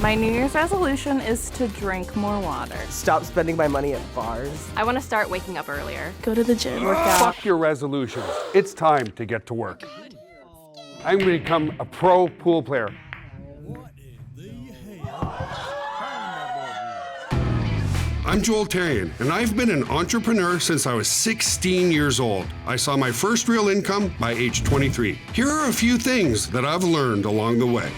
My New Year's resolution is to drink more water. Stop spending my money at bars. I want to start waking up earlier. Go to the gym. Work out. Fuck your resolutions. It's time to get to work. I'm going to become a pro pool player. I'm Joel Therien, and I've been an entrepreneur since I was 16 years old. I saw my first real income by age 23. Here are a few things that I've learned along the way.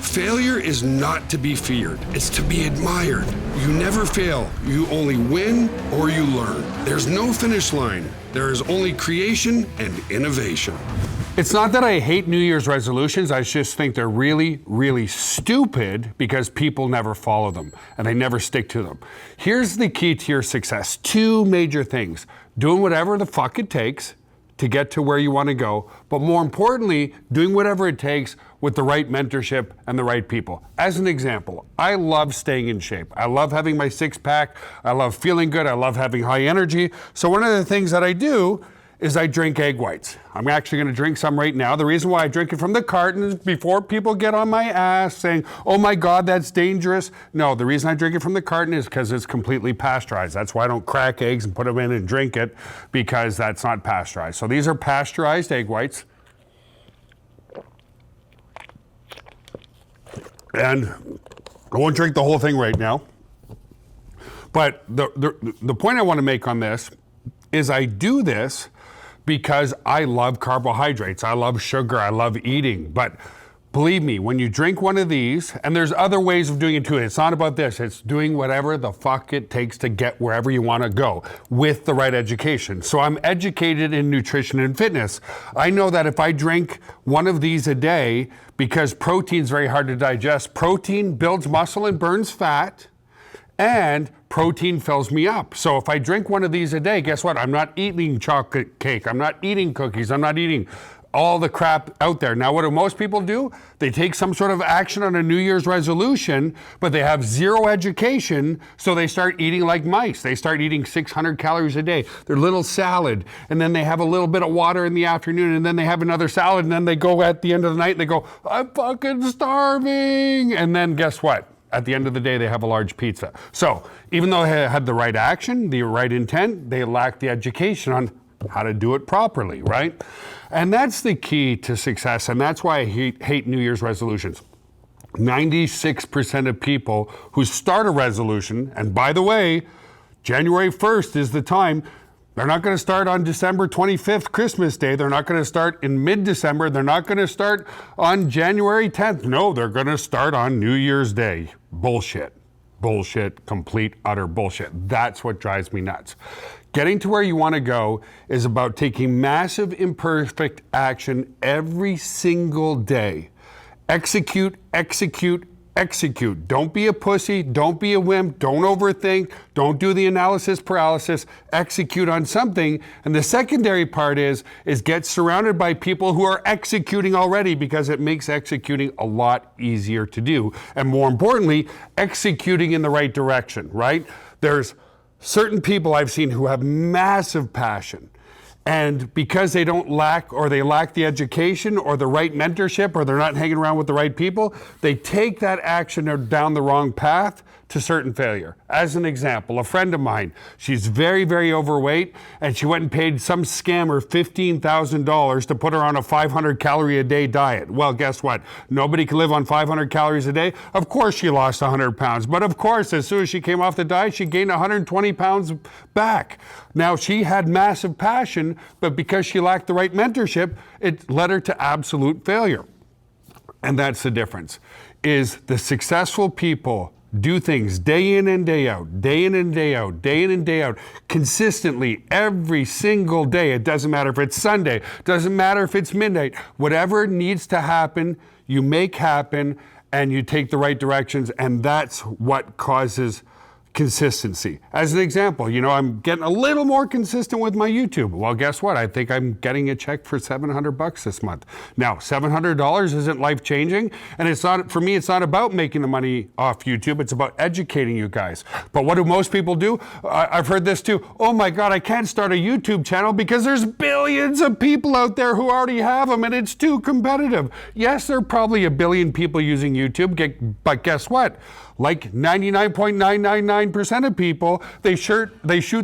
Failure is not to be feared, it's to be admired. You never fail, you only win or you learn. There's no finish line, there is only creation and innovation. It's not that I hate New Year's resolutions, I just think they're really, really stupid because people never follow them and they never stick to them. Here's the key to your success, two major things. Doing whatever the fuck it takes to get to where you want to go, but more importantly, doing whatever it takes with the right mentorship and the right people. As an example, I love staying in shape. I love having my six-pack. I love feeling good. I love having high energy. So one of the things that I do is I drink egg whites. I'm actually gonna drink some right now. The reason why I drink it from the carton is before people get on my ass saying, oh my God, that's dangerous. No, the reason I drink it from the carton is because it's completely pasteurized. That's why I don't crack eggs and put them in and drink it, because that's not pasteurized. So these are pasteurized egg whites. And I won't drink the whole thing right now. But the point I wanna make on this is I do this because I love carbohydrates, I love sugar, I love eating. But believe me, when you drink one of these, and there's other ways of doing it too, it's not about this, it's doing whatever the fuck it takes to get wherever you wanna go with the right education. So I'm educated in nutrition and fitness. I know that if I drink one of these a day, because protein's very hard to digest, protein builds muscle and burns fat, and protein fills me up. So if I drink one of these a day, guess what? I'm not eating chocolate cake. I'm not eating cookies. I'm not eating all the crap out there. Now, what do most people do? They take some sort of action on a New Year's resolution, but they have zero education, so they start eating like mice. They start eating 600 calories a day, their little salad, and then they have a little bit of water in the afternoon, and then they have another salad, and then they go at the end of the night, and they go, I'm fucking starving. And then guess what? At the end of the day, they have a large pizza. So even though they had the right action, the right intent, they lacked the education on how to do it properly, right? And that's the key to success, and that's why I hate New Year's resolutions. 96% of people who start a resolution, and by the way, January 1st is the time. They're not going to start on December 25th, Christmas Day. They're not going to start in mid-December. They're not going to start on January 10th. No, they're going to start on New Year's Day. Bullshit. Bullshit. Complete, utter bullshit. That's what drives me nuts. Getting to where you want to go is about taking massive, imperfect action every single day. Execute, execute, execute. Don't be a pussy, don't be a wimp, don't overthink, don't do the analysis paralysis, execute on something. And the secondary part is get surrounded by people who are executing already, because it makes executing a lot easier to do. And more importantly, executing in the right direction, right? There's certain people I've seen who have massive passion. And because they lack the education or the right mentorship, or they're not hanging around with the right people, they take that action down the wrong path to certain failure. As an example, a friend of mine, she's very, very overweight, and she went and paid some scammer $15,000 to put her on a 500 calorie a day diet. Well, guess what? Nobody can live on 500 calories a day. Of course she lost 100 pounds, but of course, as soon as she came off the diet, she gained 120 pounds back. Now, she had massive passion, but because she lacked the right mentorship, it led her to absolute failure. And that's the difference, is the successful people do things day in and day out, day in and day out, day in and day out, consistently every single day. It doesn't matter if it's Sunday, doesn't matter if it's midnight, whatever needs to happen, you make happen, and you take the right directions, and that's what causes consistency. As an example, you know, I'm getting a little more consistent with my YouTube. Well, guess what? I think I'm getting a check for $700 this month. Now, $700 isn't life-changing, and it's not, for me, it's not about making the money off YouTube. It's about educating you guys. But what do most people do? I've heard this too. Oh my God, I can't start a YouTube channel because there's billions of people out there who already have them, and it's too competitive. Yes, there are probably a billion people using YouTube, but guess what? Like 99.999% of people, they shoot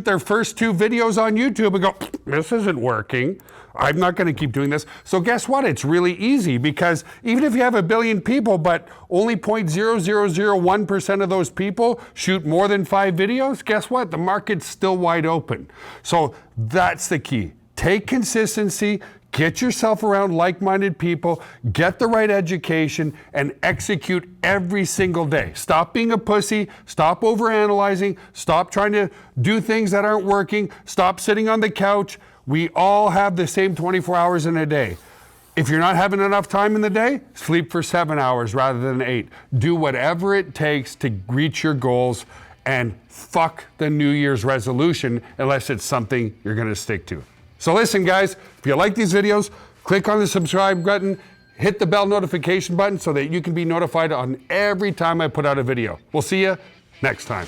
their first 2 videos on YouTube and go, this isn't working. I'm not going to keep doing this. So guess what? It's really easy, because even if you have a billion people, but only 0.0001% of those people shoot more than 5 videos, guess what? The market's still wide open. So that's the key. Take consistency, get yourself around like-minded people, get the right education, and execute every single day. Stop being a pussy, stop overanalyzing, stop trying to do things that aren't working, stop sitting on the couch. We all have the same 24 hours in a day. If you're not having enough time in the day, sleep for 7 hours rather than 8. Do whatever it takes to reach your goals, and fuck the New Year's resolution unless it's something you're gonna stick to. So listen, guys, if you like these videos, click on the subscribe button, hit the bell notification button so that you can be notified on every time I put out a video. We'll see you next time.